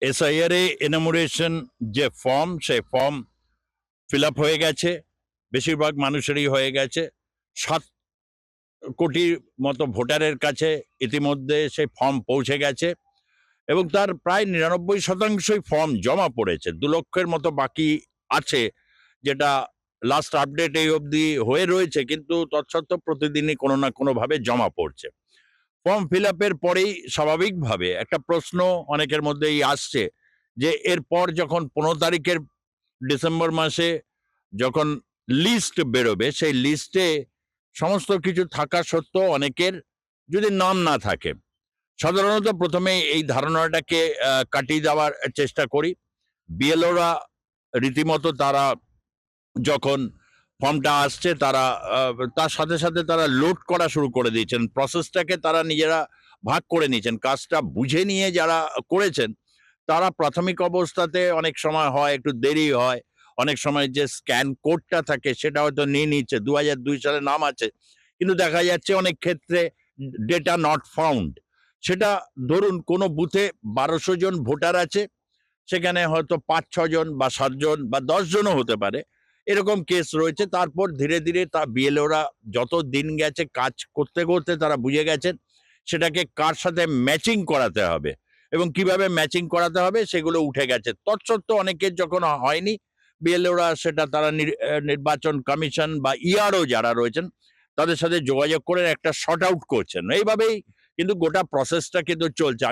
SIR এ enumeration যে form, সেই form fill up হয়ে গেছে, বেশিরভাগ মানুষেরই হয়ে গেছে। 7 কোটির মতো ভোটারের কাছে ইতিমধ্যে সেই ফর্ম পৌঁছে গেছে এবং তার প্রায় 99% ফর্ম জমা পড়েছে। 2 লক্ষের মতো বাকি আছে, যেটা লাস্ট আপডেট এই অবধি হয়ে রয়েছে, কিন্তু তৎসত্ত্বেও প্রতিদিনই কোনো না কোনোভাবে জমা পড়ছে। ফর্ম ফিল আপের পরেই স্বাভাবিকভাবে একটা প্রশ্ন অনেকের মধ্যেই আসছে যে এরপর যখন 15 তারিখের ডিসেম্বর মাসে যখন লিস্ট বেরোবে, সেই লিস্টে সমস্ত কিছু থাকা সত্ত্বেও অনেকের যদি নাম না থাকে, সাধারণত প্রথমে এই ধারণাটাকে কাটিয়ে দেওয়ার চেষ্টা করি। বিএলওরা রীতিমতো তারা যখন ফর্মটা আসছে তারা তার সাথে সাথে তারা লোড করা শুরু করে দিয়েছেন। প্রসেসটাকে তারা নিজেরা ভাগ করে নিয়েছেন। কাজটা বুঝে নিয়ে যারা করেছেন, তারা প্রাথমিক অবস্থাতে অনেক সময় হয় একটু দেরি হয়। অনেক সময় যে স্ক্যান কোডটা থাকে সেটা হয়তো নিয়ে নিচ্ছে। 2002 সালে নাম আছে। কিন্তু দেখা যাচ্ছে অনেক ক্ষেত্রে ডেটা নট ফাউন্ড। সেটা ধরুন কোনো বুথে 1200 জন ভোটার আছে, সেখানে হয়তো 5-6 জন বা 7 জন বা 10 জনও হতে পারে। এরকম কেস রয়েছে। তারপর ধীরে ধীরে বিএলওরা যত দিন গেছে কাজ করতে করতে তারা বুঝে গেছেন সেটাকে কার সাথে ম্যাচিং করাতে হবে এবং কিভাবে ম্যাচিং করাতে হবে সেগুলো উঠে গেছে। তৎসত্ত্বেও অনেকের যখন হয়নি, বিএলওরা সেটা তারা নির্বাচন কমিশন বা ইআরও যারা রয়েছেন তাদের সাথে যোগাযোগ করে একটা শর্ট আউট করছেন। এইভাবেই কিন্তু গোটা প্রসেসটা কিন্তু চলছে।